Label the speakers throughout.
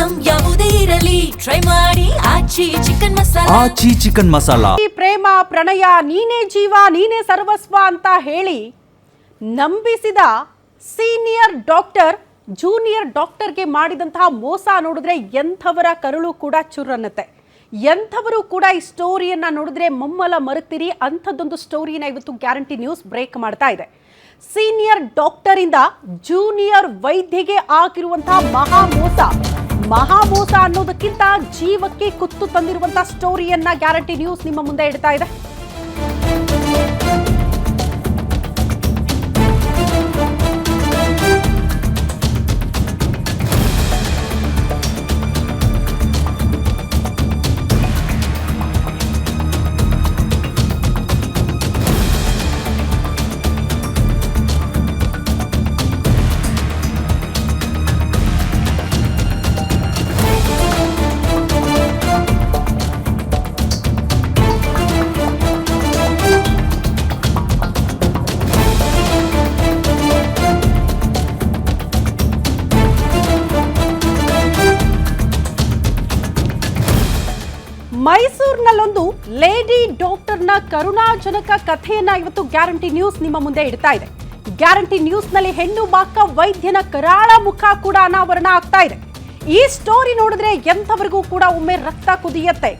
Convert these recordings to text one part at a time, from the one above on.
Speaker 1: Item ಯಾವುದೇ ಇರಲಿ try ಮಾಡಿ ಆಚಿ ಚಿಕನ್ ಮಸಾಲಾ.
Speaker 2: ಆಚಿ ಚಿಕನ್ ಮಸಾಲಾ.
Speaker 3: ಪ್ರೇಮ ಪ್ರಣಯ ನೀನೇ ಜೀವ ನೀನೇ ಸರ್ವಸ್ವ ಅಂತ ಹೇಳಿ ನಂಬಿಸಿದ ಸೀನಿಯರ್ ಡಾಕ್ಟರ್ ಜೂನಿಯರ್ ಡಾಕ್ಟರ್ಗೆ ಮಾಡಿದಂತಹ ಮೋಸ ನೋಡಿದ್ರೆ ಎಂಥವರ ಕರುಳು ಕೂಡ ಚುರ್ರನ್ನತ್ತೆ. ಎಂಥವರು ಕೂಡ ಈ ಸ್ಟೋರಿಯನ್ನ ನೋಡಿದ್ರೆ ಮಮ್ಮಲ ಮರುತ್ತೀರಿ. ಅಂಥದ್ದೊಂದು ಸ್ಟೋರಿನ ಇವತ್ತು ಗ್ಯಾರಂಟಿ ನ್ಯೂಸ್ ಬ್ರೇಕ್ ಮಾಡ್ತಾ ಇದೆ. ಸೀನಿಯರ್ ಡಾಕ್ಟರ್ ಇಂದ ಜೂನಿಯರ್ ವೈದ್ಯಗೆ ಆಗಿರುವಂತಹ ಮಹಾಮೋಸ ಅನ್ನೋದಕ್ಕಿಂತ ಜೀವಕ್ಕೆ ಕುತ್ತು ತಂದಿರುವಂತಹ ಸ್ಟೋರಿಯನ್ನ ಗ್ಯಾರಂಟಿ ನ್ಯೂಸ್ ನಿಮ್ಮ ಮುಂದೆ ಇಡ್ತಾ ಇದೆ. ಮೈಸೂರಿನಲ್ಲೊಂದು ಲೇಡಿ ಡಾಕ್ಟರ್ನ ಕರುಣಾಜನಕ ಕಥೆಯನ್ನ ಇವತ್ತು ಗ್ಯಾರಂಟಿ ನ್ಯೂಸ್ ನಿಮ್ಮ ಮುಂದೆ ಇಡ್ತಾ ಇದೆ. ಗ್ಯಾರಂಟಿ ನ್ಯೂಸ್ನಲ್ಲಿ ಹೆಣ್ಣು ಬಾಕ ವೈದ್ಯನ ಕರಾಳ ಮುಖ ಕೂಡ ಅನಾವರಣ ಆಗ್ತಾ ಇದೆ. ಈ ಸ್ಟೋರಿ ನೋಡಿದ್ರೆ ಎಂಥವರಿಗೂ ಕೂಡ ಒಮ್ಮೆ ರಕ್ತ ಕುದಿಯತ್ತೆ,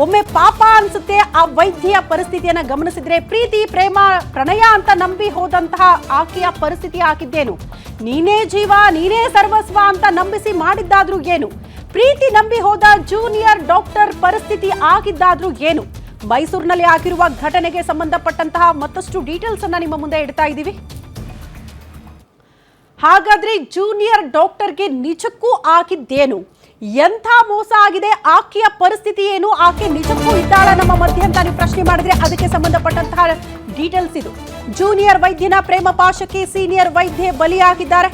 Speaker 3: ಒಮ್ಮೆ ಪಾಪ ಅನ್ಸುತ್ತೆ. ಆ ವೈದ್ಯೆಯ ಪರಿಸ್ಥಿತಿಯನ್ನ ಗಮನಿಸಿದ್ರೆ ಪ್ರೀತಿ ಪ್ರೇಮ ಪ್ರಣಯ ಅಂತ ನಂಬಿ ಹೋದಂತಹ ಆಕೆಯ ಪರಿಸ್ಥಿತಿ ಆಗಿದ್ದೇನು? ನೀನೇ ಜೀವ ನೀನೇ ಸರ್ವಸ್ವ ಅಂತ ನಂಬಿಸಿ ಮಾಡಿದ್ದಾದ್ರೂ ಏನು? ಪ್ರೀತಿ ನಂಬಿ ಹೋದ ಜೂನಿಯರ್ ಡಾಕ್ಟರ್ ಪರಿಸ್ಥಿತಿ ಆಗಿದ್ದಾದ್ರೂ ಏನು? ಮೈಸೂರಿನಲ್ಲಿ ಆಗಿರುವ ಘಟನೆಗೆ ಸಂಬಂಧಪಟ್ಟಂತಹ ಮತ್ತಷ್ಟು ಡೀಟೇಲ್ಸ್ ಅನ್ನ ನಿಮ್ಮ ಮುಂದೆ ಇಡ್ತಾ ಇದ್ದೀವಿ. ಹಾಗಾದ್ರೆ ಜೂನಿಯರ್ ಡಾಕ್ಟರ್ಗೆ ನಿಜಕ್ಕೂ ಆಗಿದ್ದೇನು? ಎಂಥ ಮೋಸ ಆಗಿದೆ? ಆಕೆಯ ಪರಿಸ್ಥಿತಿ ಏನು? ಆಕೆ ನಿಜಕ್ಕೂ ಇದ್ದಾಳ ನಮ್ಮ ಮಧ್ಯೆ ಅಂತ ನೀವು ಪ್ರಶ್ನೆ ಮಾಡಿದ್ರೆ ಅದಕ್ಕೆ ಸಂಬಂಧಪಟ್ಟಂತಹ ಡೀಟೇಲ್ಸ್ ಇದು. ಜೂನಿಯರ್ ವೈದ್ಯನ ಪ್ರೇಮ ಪಾಶಕ್ಕೆ ಸೀನಿಯರ್ ವೈದ್ಯೆ ಬಲಿಯಾಗಿದ್ದಾರೆ.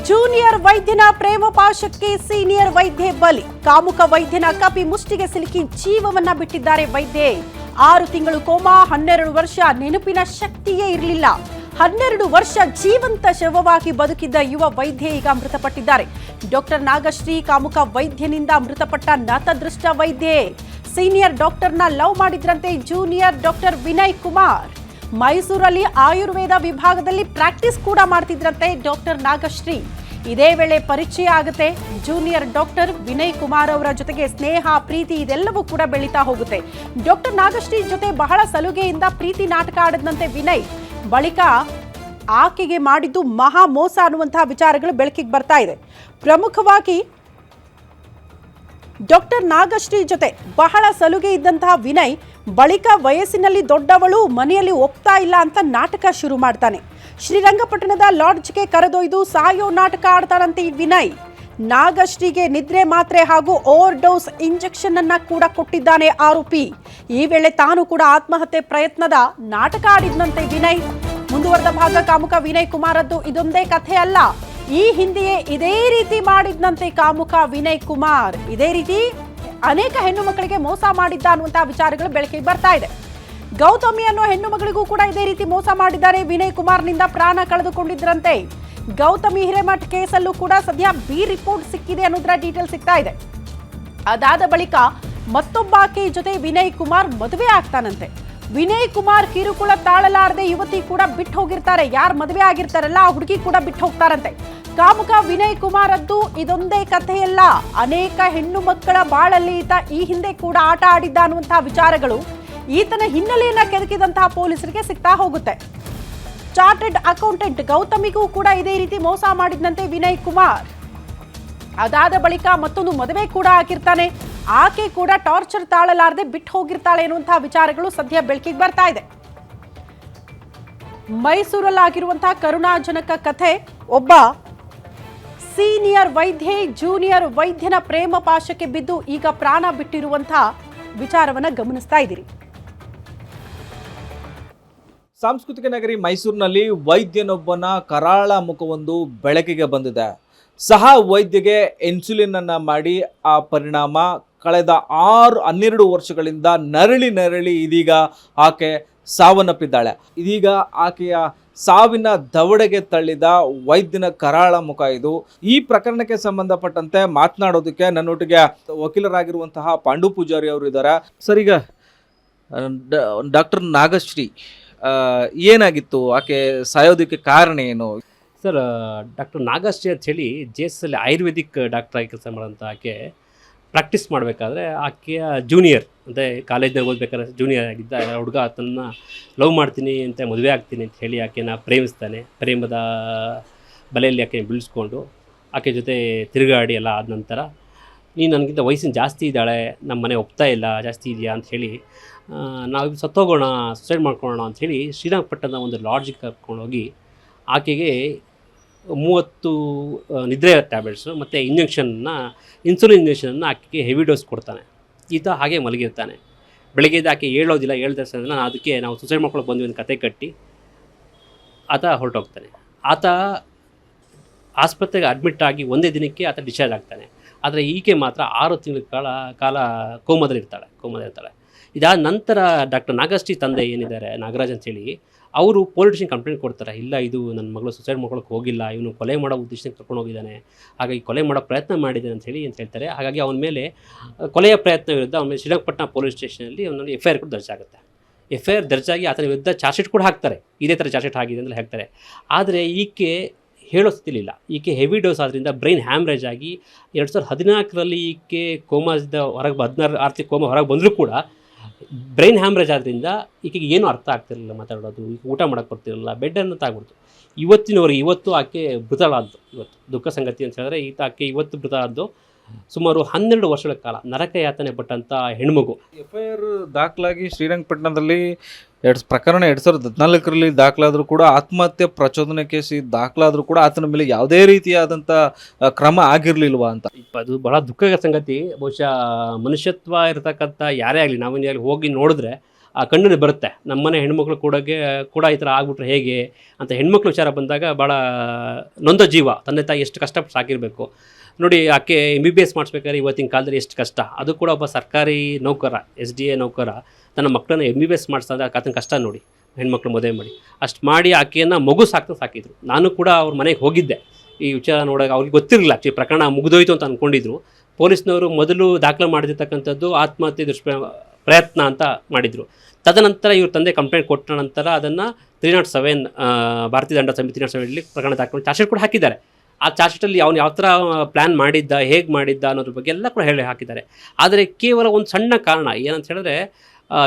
Speaker 3: ಜೂನಿಯರ್ ವೈದ್ಯನ ಪ್ರೇಮ ಪಾಶಕ್ಕೆ ಸೀನಿಯರ್ ವೈದ್ಯೆ ಬಲಿ. ಕಾಮುಕ ವೈದ್ಯನ ಕಪಿ ಮುಷ್ಟಿಗೆ ಸಿಲುಕಿ ಜೀವವನ್ನ ಬಿಟ್ಟಿದ್ದಾರೆ ವೈದ್ಯೆ. 6 ತಿಂಗಳು ಕೋಮಾ, 12 ವರ್ಷ ನೆನಪಿನ ಶಕ್ತಿಯೇ ಇರಲಿಲ್ಲ. 12 ವರ್ಷ ಜೀವಂತ ಶವವಾಗಿ ಬದುಕಿದ್ದ ಯುವ ವೈದ್ಯೆ ಈಗ ಮೃತಪಟ್ಟಿದ್ದಾರೆ. ಡಾಕ್ಟರ್ ನಾಗಶ್ರೀ ಕಾಮುಕ ವೈದ್ಯನಿಂದ ಮೃತಪಟ್ಟ ನತದೃಷ್ಟ ವೈದ್ಯೆ. ಸೀನಿಯರ್ ಡಾಕ್ಟರ್ನ ಲವ್ ಮಾಡಿದ್ರಂತೆ ಜೂನಿಯರ್ ಡಾಕ್ಟರ್ ವಿನಯ್ ಕುಮಾರ್. ಮೈಸೂರಲ್ಲಿ ಆಯುರ್ವೇದ ವಿಭಾಗದಲ್ಲಿ ಪ್ರಾಕ್ಟೀಸ್ ಕೂಡ ಮಾಡ್ತಿದ್ರಂತೆ ಡಾಕ್ಟರ್ ನಾಗಶ್ರೀ. ಇದೇ ವೇಳೆ ಪರಿಚಯ ಆಗುತ್ತೆ ಜೂನಿಯರ್ ಡಾಕ್ಟರ್ ವಿನಯ್ ಕುಮಾರ್ ಅವರ ಜೊತೆಗೆ ಸ್ನೇಹ ಪ್ರೀತಿ ಇದೆಲ್ಲವೂ ಕೂಡ ಬೆಳೀತಾ ಹೋಗುತ್ತೆ. ಡಾಕ್ಟರ್ ನಾಗಶ್ರೀ ಜೊತೆ ಬಹಳ ಸಲುಗೆಯಿಂದ ಪ್ರೀತಿ ನಾಟಕ ಆಡದಂತೆ ವಿನಯ್. ಬಳಿಕ ಆಕೆಗೆ ಮಾಡಿದ್ದು ಮಹಾ ಮೋಸ ಅನ್ನುವಂತಹ ವಿಚಾರಗಳು ಬೆಳಕಿಗೆ ಬರ್ತಾ ಇದೆ. ಪ್ರಮುಖವಾಗಿ ಡಾಕ್ಟರ್ ನಾಗಶ್ರೀ ಜೊತೆ ಬಹಳ ಸಲುಗೆ ಇದ್ದಂತಹ ವಿನಯ್ ಬಳಿಕ ವಯಸ್ಸಿನಲ್ಲಿ ದೊಡ್ಡವಳು ಮನೆಯಲ್ಲಿ ಒಪ್ತಾ ಇಲ್ಲ ಅಂತ ನಾಟಕ ಶುರು ಮಾಡ್ತಾನೆ. ಶ್ರೀರಂಗಪಟ್ಟಣದ ಲಾಡ್ಜ್ಗೆ ಕರೆದೊಯ್ದು ಸಾಯೋ ನಾಟಕ ಆಡ್ತಾರಂತೆ ಈ ವಿನಯ್. ನಾಗಶ್ರೀಗೆ ನಿದ್ರೆ ಮಾತ್ರೆ ಹಾಗೂ ಓವರ್ ಡೋಸ್ ಇಂಜೆಕ್ಷನ್ ಅನ್ನ ಕೂಡ ಕೊಟ್ಟಿದ್ದಾನೆ ಆರೋಪಿ. ಈ ವೇಳೆ ತಾನು ಕೂಡ ಆತ್ಮಹತ್ಯೆ ಪ್ರಯತ್ನದ ನಾಟಕ ಆಡಿದ್ನಂತೆ ವಿನಯ್. ಮುಂದುವರೆದ ಭಾಗ ಕಾಮುಕ ವಿನಯ್ ಕುಮಾರದ್ದು ಇದೊಂದೇ ಕಥೆ ಅಲ್ಲ. ಈ ಹಿಂದೆಯೇ ಇದೇ ರೀತಿ ಮಾಡಿದ್ನಂತೆ ಕಾಮುಕ ವಿನಯ್ ಕುಮಾರ್. ಇದೇ ರೀತಿ ಅನೇಕ ಹೆಣ್ಣು ಮಕ್ಕಳಿಗೆ ಮೋಸ ಮಾಡಿದ್ದ ಅನ್ನುವಂತಹ ವಿಚಾರಗಳು ಬೆಳಕಿಗೆ ಬರ್ತಾ ಇದೆ. ಗೌತಮಿ ಅನ್ನೋ ಹೆಣ್ಣು ಮಗಳಿಗೂ ಕೂಡ ಇದೇ ರೀತಿ ಮೋಸ ಮಾಡಿದ್ದಾರೆ. ವಿನಯ್ ಕುಮಾರ್ನಿಂದ ಪ್ರಾಣ ಕಳೆದುಕೊಂಡಿದ್ರಂತೆ. ಗೌತಮಿ ಹಿರೇಮಠ್ ಕೇಸಲ್ಲೂ ಕೂಡ ಸದ್ಯ ಬಿ ರಿಪೋರ್ಟ್ ಸಿಕ್ಕಿದೆ ಅನ್ನೋದರ ಡೀಟೇಲ್ ಸಿಗ್ತಾ ಇದೆ. ಅದಾದ ಬಳಿಕ ಮತ್ತೊಬ್ಬಾಕೆ ಜೊತೆ ವಿನಯ್ ಕುಮಾರ್ ಮದುವೆ ಆಗ್ತಾನಂತೆ. ವಿನಯ್ ಕುಮಾರ್ ಕಿರುಕುಳ ತಾಳಲಾರದೆ ಯುವತಿ ಕೂಡ ಬಿಟ್ಟು ಹೋಗಿರ್ತಾರೆ. ಯಾರು ಮದುವೆ ಆಗಿರ್ತಾರಲ್ಲ ಆ ಹುಡುಗಿ ಕೂಡ ಬಿಟ್ಟು ಹೋಗ್ತಾರಂತೆ. ಕಾಮುಕ ವಿನಯ್ ಕುಮಾರದ್ದು ಇದೊಂದೇ ಕಥೆಯಲ್ಲ, ಅನೇಕ ಹೆಣ್ಣು ಮಕ್ಕಳ ಬಾಳಲ್ಲಿ ಈತ ಈ ಹಿಂದೆ ಕೂಡ ಆಟ ಆಡಿದ್ದ ಅನ್ನುವಂತಹ ವಿಚಾರಗಳು ಈತನ ಹಿನ್ನೆಲೆಯನ್ನ ಕೆದಕಿದಂತಹ ಪೊಲೀಸರಿಗೆ ಸಿಗ್ತಾ ಹೋಗುತ್ತೆ. ಚಾರ್ಟೆಡ್ ಅಕೌಂಟೆಂಟ್ ಗೌತಮಿಗೂ ಕೂಡ ಇದೇ ರೀತಿ ಮೋಸ ಮಾಡಿದಂತೆ ವಿನಯ್ ಕುಮಾರ್. ಅದಾದ ಬಳಿಕ ಮತ್ತೊಂದು ಮದುವೆ ಕೂಡ ಆಗಿರ್ತಾನೆ. ಆಕೆ ಕೂಡ ಟಾರ್ಚರ್ ತಾಳಲಾರದೆ ಬಿಟ್ಟು ಹೋಗಿರ್ತಾಳೆ ಎನ್ನುವಂತಹ ವಿಚಾರಗಳು ಸದ್ಯ ಬೆಳಕಿಗೆ ಬರ್ತಾ ಇದೆ. ಮೈಸೂರಲ್ಲಾಗಿರುವಂತಹ ಕರುಣಾಜನಕ ಕಥೆ. ಒಬ್ಬ ಸೀನಿಯರ್ ವೈದ್ಯೆ ಜೂನಿಯರ್ ವೈದ್ಯನ ಪ್ರೇಮ ಪಾಶಕ್ಕೆ ಬಿದ್ದು ಈಗ ಪ್ರಾಣ ಬಿಟ್ಟಿರುವಂತಹ ವಿಚಾರವನ್ನ ಗಮನಿಸ್ತಾ ಇದ್ದೀರಿ.
Speaker 2: ಸಾಂಸ್ಕೃತಿಕ ನಗರಿ ಮೈಸೂರಿನಲ್ಲಿ ವೈದ್ಯನೊಬ್ಬನ ಕರಾಳ ಮುಖವೊಂದು ಬೆಳಕಿಗೆ ಬಂದಿದೆ. ಸಹ ವೈದ್ಯಗೆ ಇನ್ಸುಲಿನ್ ಅನ್ನ ಮಾಡಿ ಆ ಪರಿಣಾಮ ಕಳೆದ 12 ವರ್ಷಗಳಿಂದ ನರಳಿ ಇದೀಗ ಆಕೆ ಸಾವನ್ನಪ್ಪಿದ್ದಾಳೆ. ಇದೀಗ ಆಕೆಯ ಸಾವಿನ ದವಡೆಗೆ ತಳ್ಳಿದ ವೈದ್ಯನ ಕರಾಳ ಮುಖ ಇದು. ಈ ಪ್ರಕರಣಕ್ಕೆ ಸಂಬಂಧಪಟ್ಟಂತೆ ಮಾತನಾಡೋದಕ್ಕೆ ನನ್ನೊಟ್ಟಿಗೆ ವಕೀಲರಾಗಿರುವಂತಹ ಪಾಂಡು ಪೂಜಾರಿ ಅವರು ಇದ್ದಾರೆ. ಸರ್, ಈಗ ಡಾಕ್ಟರ್ ನಾಗಶ್ರೀ ಏನಾಗಿತ್ತು, ಆಕೆ ಸಾಯೋದಕ್ಕೆ ಕಾರಣ ಏನು?
Speaker 4: ಸರ್, ಡಾಕ್ಟರ್ ನಾಗಶ್ರೀ ಅಂತ ಹೇಳಿ JS ಅಲ್ಲಿ ಆಯುರ್ವೇದಿಕ್ ಡಾಕ್ಟರ್ ಆಗಿ ಕೆಲಸ ಮಾಡೋಂಥ ಆಕೆ ಪ್ರಾಕ್ಟೀಸ್ ಮಾಡಬೇಕಾದ್ರೆ ಆಕೆಯ ಜೂನಿಯರ್ ಅಂದರೆ ಕಾಲೇಜ್ನಾಗ ಓದಬೇಕಾದ್ರೆ ಜೂನಿಯರ್ ಆಗಿದ್ದ ಹುಡುಗ ಆತನ ಲವ್ ಮಾಡ್ತೀನಿ ಅಂತ ಮದುವೆ ಆಗ್ತೀನಿ ಅಂತ ಹೇಳಿ ಆಕೆನ ಪ್ರೇಮಿಸ್ತಾನೆ. ಪ್ರೇಮದ ಬಲೆಯಲ್ಲಿ ಆಕೆ ಬೀಳಿಸ್ಕೊಂಡು ಆಕೆ ಜೊತೆ ತಿರುಗಾಡಿ ಎಲ್ಲ ಆದ ನಂತರ ನೀನು ನನಗಿಂತ ವಯಸ್ಸಿನ ಜಾಸ್ತಿ ಇದ್ದಾಳೆ, ನಮ್ಮ ಮನೆ ಒಪ್ತಾ ಇಲ್ಲ, ಜಾಸ್ತಿ ಇದೆಯಾ ಅಂತ ಹೇಳಿ ನಾವು ಸತ್ತೋಗೋಣ, ಸುಸೈಡ್ ಮಾಡ್ಕೊಳ್ಳೋಣ ಅಂಥೇಳಿ ಶ್ರೀರಂಗಪಟ್ಟಣದ ಒಂದು ಲಾಡ್ಜಿಗೆ ಕರ್ಕೊಂಡೋಗಿ ಆಕೆಗೆ 30 ನಿದ್ರೆ ಟ್ಯಾಬ್ಲೆಟ್ಸು ಮತ್ತು ಇನ್ಸುಲಿನ್ ಇಂಜೆಕ್ಷನನ್ನು ಆಕೆಗೆ ಹೆವಿ ಡೋಸ್ ಕೊಡ್ತಾನೆ. ಈತ ಹಾಗೆ ಮಲಗಿರ್ತಾನೆ. ಬೆಳಗ್ಗೆ ಆಕೆ ಹೇಳೋದಿಲ್ಲ. ಹೇಳಿದ ನಾನು ಅದಕ್ಕೆ ನಾವು ಸುಸೈಡ್ ಮಾಡ್ಕೊಳ್ಳೋಕೆ ಬಂದ್ವಿ ಅಂತ ಕತೆ ಕಟ್ಟಿ ಆತ ಹೊರಟೋಗ್ತಾನೆ. ಆತ ಆಸ್ಪತ್ರೆಗೆ ಅಡ್ಮಿಟ್ ಆಗಿ ಒಂದೇ ದಿನಕ್ಕೆ ಆತ ಡಿಸ್ಚಾರ್ಜ್ ಆಗ್ತಾನೆ. ಆದರೆ ಈಕೆ ಮಾತ್ರ 6 ತಿಂಗಳ ಕಾಲ ಕೋಮದಲ್ಲಿರ್ತಾಳೆ. ಇದಾದ ನಂತರ ಡಾಕ್ಟರ್ ನಾಗಶ್ರೀ ತಂದೆ ಏನಿದ್ದಾರೆ ನಾಗರಾಜ್ ಅಂತೇಳಿ ಅವರು ಪೊಲೀಸ್ ಸ್ಟೇಷನ್ ಕಂಪ್ಲೇಂಟ್ ಕೊಡ್ತಾರೆ. ಇಲ್ಲ, ಇದು ನನ್ನ ಮಗಳು ಸುಸೈಡ್ ಮಾಡ್ಕೊಳ್ಳೋಕೆ ಹೋಗಿಲ್ಲ, ಇವನು ಕೊಲೆ ಮಾಡೋ ಉದ್ದೇಶಕ್ಕೆ ಕರ್ಕೊಂಡು ಹೋಗಿದ್ದಾನೆ, ಹಾಗಾಗಿ ಕೊಲೆ ಮಾಡೋ ಪ್ರಯತ್ನ ಮಾಡಿದ್ದಾನೆ ಅಂತ ಹೇಳ್ತಾರೆ. ಹಾಗಾಗಿ ಅವನ ಮೇಲೆ ಕೊಲೆಯ ಪ್ರಯತ್ನ ವಿರುದ್ಧ ಅವನ ಮೇಲೆ ಶ್ರೀರಂಗಪಟ್ಟಣ ಪೊಲೀಸ್ ಸ್ಟೇಷನಲ್ಲಿ ಅವನಲ್ಲಿ FIR ಕೂಡ ದರ್ಜ್ ಆಗುತ್ತೆ. FIR ದರ್ಜಾಗಿ ಆತನ ವಿರುದ್ಧ ಚಾರ್ಜ್ ಶೀಟ್ ಕೂಡ ಹಾಕ್ತಾರೆ. ಇದೇ ಥರ ಚಾರ್ಜ್ ಶೀಟ್ ಆಗಿದೆ ಅಂತ ಹೇಳ್ತಾರೆ. ಆದರೆ ಈಕೆ ಹೇಳೋ ಸ್ಥಿತಿಲಿಲ್ಲ. ಈಕೆ ಹೆವಿ ಡೋಸ್ ಆದ್ದರಿಂದ ಬ್ರೈನ್ ಹ್ಯಾಮ್ರೇಜ್ ಆಗಿ 2014ರಲ್ಲಿ ಈಕೆ ಕೋಮಾದಿಂದ ಹೊರಗೆ 16 ಕೋಮಾ ಹೊರಗೆ ಬಂದರೂ ಕೂಡ ಬ್ರೈನ್ ಹ್ಯಾಮ್ರೇಜ್ ಆದ್ದರಿಂದ ಈಕೆಗೆ ಏನೂ ಅರ್ಥ ಆಗ್ತಿರಲಿಲ್ಲ, ಮಾತಾಡೋದು, ಈಗ ಊಟ ಮಾಡೋಕ್ಕೆ ಬರ್ತಿರಲಿಲ್ಲ, ಬೆಡ್ಡನ್ನು ತಾಗ್ಬಿಡ್ತು. ಇವತ್ತು ಆಕೆ ಮೃತಳಾದ್ದು. ಇವತ್ತು ದುಃಖ ಸಂಗತಿ ಅಂತ ಹೇಳಿದ್ರೆ ಆಕೆ ಇವತ್ತು ಮೃತಳಾದ್ದು. ಸುಮಾರು 12 ವರ್ಷಗಳ ಕಾಲ ನರಕ ಯಾತನೆ ಪಟ್ಟಂಥ ಹೆಣ್ಮಗು.
Speaker 2: FIR ದಾಖಲಾಗಿ ಶ್ರೀರಂಗಪಟ್ಟಣದಲ್ಲಿ ಪ್ರಕರಣ 2014ರಲ್ಲಿ ದಾಖಲಾದರೂ ಕೂಡ ಆತ್ಮಹತ್ಯೆ ಪ್ರಚೋದನೆ ಕೇಸ್ ದಾಖಲಾದರೂ ಕೂಡ ಆತನ ಮೇಲೆ ಯಾವುದೇ ರೀತಿಯಾದಂಥ ಕ್ರಮ ಆಗಿರಲಿಲ್ವಾ ಅಂತ.
Speaker 4: ಅದು ಬಹಳ ದುಃಖದ ಸಂಗತಿ. ಬಹುಶಃ ಮನುಷ್ಯತ್ವ ಇರತಕ್ಕಂಥ ಯಾರೇ ಆಗಲಿ, ನಾವೇನು ಹೋಗಿ ನೋಡಿದ್ರೆ ಆ ಕಣ್ಣಲ್ಲಿ ಬರುತ್ತೆ. ನಮ್ಮನೆ ಹೆಣ್ಮಕ್ಳು ಕೂಡ ಈ ಥರ ಆಗ್ಬಿಟ್ರೆ ಹೇಗೆ ಅಂತ ಹೆಣ್ಮಕ್ಳು ವಿಚಾರ ಬಂದಾಗ ಭಾಳ ನೊಂದ ಜೀವ. ತಂದೆ ತಾಯಿ ಎಷ್ಟು ಕಷ್ಟಪಟ್ಟು ಸಾಕಿರಬೇಕು ನೋಡಿ. ಆಕೆ MBBS ಮಾಡಿಸ್ಬೇಕಾದ್ರೆ ಇವತ್ತಿನ ಕಾಲದಲ್ಲಿ ಎಷ್ಟು ಕಷ್ಟ. ಅದು ಕೂಡ ಒಬ್ಬ ಸರ್ಕಾರಿ ನೌಕರ, SDA ನೌಕರ ತನ್ನ ಮಕ್ಕಳನ್ನ MBBS ಮಾಡಿಸಿದಾಗ ಆತನ ಕಷ್ಟ ನೋಡಿ. ಹೆಣ್ಮಕ್ಳು ಮದುವೆ ಮಾಡಿ ಅಷ್ಟು ಮಾಡಿ ಆಕೆಯನ್ನು ಮಗು ಸಾಕಿದ್ರು. ನಾನು ಕೂಡ ಅವ್ರ ಮನೆಗೆ ಹೋಗಿದ್ದೆ. ಈ ವಿಚಾರ ನೋಡೋಕೆ ಅವ್ರಿಗೆ ಗೊತ್ತಿರಲಿಲ್ಲ. ಆ್ಯಕ್ಚುಲಿ ಪ್ರಕರಣ ಮುಗಿದೋಯ್ತು ಅಂತ ಅಂದ್ಕೊಂಡಿದ್ರು. ಪೊಲೀಸ್ನವರು ಮೊದಲು ದಾಖಲೆ ಮಾಡಿರ್ತಕ್ಕಂಥದ್ದು ಆತ್ಮಹತ್ಯೆ ಪ್ರಯತ್ನ ಅಂತ ಮಾಡಿದರು. ತದನಂತರ ಇವ್ರ ತಂದೆ ಕಂಪ್ಲೇಂಟ್ ಕೊಟ್ಟ ನಂತರ ಅದನ್ನು 307 ಭಾರತೀಯ ದಂಡ ಸಂಹಿತೆ 307ರಲ್ಲಿ ಪ್ರಕರಣ ದಾಖಲೆ ಚಾರ್ಜ್ ಶೀಟ್ ಕೂಡ ಹಾಕಿದ್ದಾರೆ. ಆ ಚಾರ್ಜ್ ಶೀಟಲ್ಲಿ ಅವನು ಯಾವ ಥರ ಪ್ಲ್ಯಾನ್ ಮಾಡಿದ್ದ, ಹೇಗೆ ಮಾಡಿದ್ದ ಅನ್ನೋದ್ರ ಬಗ್ಗೆ ಎಲ್ಲ ಕೂಡ ಹಾಕಿದ್ದಾರೆ. ಆದರೆ ಕೇವಲ ಒಂದು ಸಣ್ಣ ಕಾರಣ ಏನಂತ ಹೇಳಿದ್ರೆ,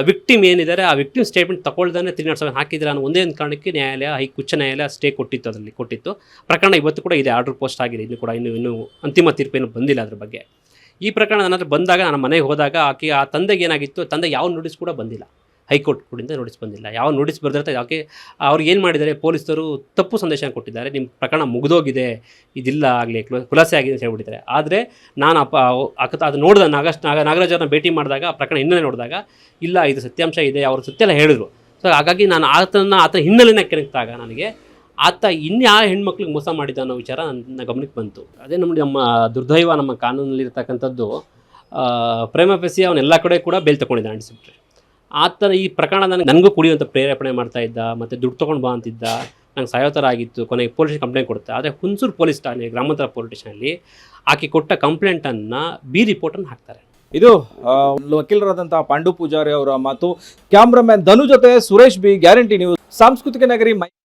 Speaker 4: ವಿಕ್ಟಿಮ್ ಏನಿದ್ದಾರೆ ಆ ವಿಕ್ಟಿಮ್ ಸ್ಟೇಟ್ಮೆಂಟ್ ತಗೊಳ್ದಾನೆ 307 ಹಾಕಿದ್ರೆ ಅನ್ನೋ ಒಂದೇ ಒಂದು ಕಾರಣಕ್ಕೆ ನ್ಯಾಯಾಲಯ ಉಚ್ಚ ನ್ಯಾಯಾಲಯ ಸ್ಟೇ ಕೊಟ್ಟಿತ್ತು. ಪ್ರಕರಣ ಇವತ್ತು ಕೂಡ ಇದೆ, ಆರ್ಡರ್ ಪೋಸ್ಟ್ ಆಗಿದೆ. ಇನ್ನೂ ಅಂತಿಮ ತೀರ್ಪೇನು ಬಂದಿಲ್ಲ ಅದ್ರ ಬಗ್ಗೆ. ಈ ಪ್ರಕರಣ ನನ್ನ ಹತ್ರ ಬಂದಾಗ ನಾನು ಮನೆಗೆ ಹೋದಾಗ ಆ ತಂದೆಗೆ ಏನಾಗಿತ್ತು, ತಂದೆ ಯಾವ ನೋಟಿಸ್ ಕೂಡ ಬಂದಿಲ್ಲ. ಹೈಕೋರ್ಟ್ ಕೂಡಿಂದ ನೋಟಿಸ್ ಬಂದಿಲ್ಲ. ಯಾವ ನೋಟಿಸ್ ಬರ್ದಿರ್ತಾರೆ ಯಾಕೆ ಅವ್ರಿಗೆ ಏನು ಮಾಡಿದ್ದಾರೆ, ಪೊಲೀಸರು ತಪ್ಪು ಸಂದೇಶ ಕೊಟ್ಟಿದ್ದಾರೆ. ನಿಮ್ಮ ಪ್ರಕರಣ ಮುಗಿದೋಗಿದೆ, ಇದಿಲ್ಲ ಆಗಲಿ ಖುಲಾಸೆ ಆಗಿದೆ ಅಂತ ಹೇಳ್ಬಿಟ್ಟಿದ್ದಾರೆ. ಆದರೆ ನಾನು ಅದು ನೋಡಿದ ನಾಗರಾಜರನ್ನ ಭೇಟಿ ಮಾಡಿದಾಗ ಆ ಪ್ರಕರಣ ಹಿನ್ನೆಲೆ ನೋಡಿದಾಗ ಇಲ್ಲ, ಇದು ಸತ್ಯಾಂಶ ಇದೆ, ಅವರು ಸತ್ಯೆಲ್ಲ ಹೇಳಿದ್ರು. ಸೊ ಹಾಗಾಗಿ ನಾನು ಆತ ಹಿನ್ನೆಲೆನ ಕೆಣಕ್ದಾಗ ನನಗೆ ಆತ ಇನ್ಯಾವ ಹೆಣ್ಮಕ್ಳಿಗೆ ಮೋಸ ಮಾಡಿದ ಅನ್ನೋ ವಿಚಾರ ನನ್ನ ಗಮನಕ್ಕೆ ಬಂತು. ಅದೇ ನಮ್ಮ ದುರ್ದೈವ, ನಮ್ಮ ಕಾನೂನಲ್ಲಿರ್ತಕ್ಕಂಥದ್ದು ಪ್ರೇಮ ಫೆಸಿ ಅವನ್ನೆಲ್ಲ ಕಡೆ ಕೂಡ ಬೇಲ್ ತಗೊಂಡಿದ್ದ ಅನಿಸ್ಬಿಟ್ರೆ. ಆತನ ಈ ಪ್ರಕರಣ ನನಗೂ ಕುಡಿಯುವಂಥ ಪ್ರೇರೇಪಣೆ ಮಾಡ್ತಾ ಇದ್ದ, ಮತ್ತು ದುಡ್ಡು ತೊಗೊಂಡು ಬಾ ಅಂತಿದ್ದ. ನಂಗೆ ಸಾಯೋ ಥರ ಆಗಿತ್ತು. ಕೊನೆಗೆ ಪೊಲೀಸ್ ಕಂಪ್ಲೇಂಟ್ ಕೊಡುತ್ತೆ. ಆದರೆ ಹುಣಸೂರು ಪೊಲೀಸ್ ಠಾಣೆ ಗ್ರಾಮಾಂತರ ಪೊಲೀಸ್ ಸ್ಟೇಷನಲ್ಲಿ ಆಕೆ ಕೊಟ್ಟ ಕಂಪ್ಲೇಂಟನ್ನು B ರಿಪೋರ್ಟನ್ನು ಹಾಕ್ತಾರೆ.
Speaker 2: ಇದು ವಕೀಲರಾದಂತಹ ಪಾಂಡು ಪೂಜಾರಿ ಅವರ ಮಾತು. ಕ್ಯಾಮ್ರಾಮನ್ ಧನು ಜೊತೆ ಸುರೇಶ್ B, ಗ್ಯಾರಂಟಿ ನ್ಯೂಸ್, ಸಾಂಸ್ಕೃತಿಕ ನಗರಿ.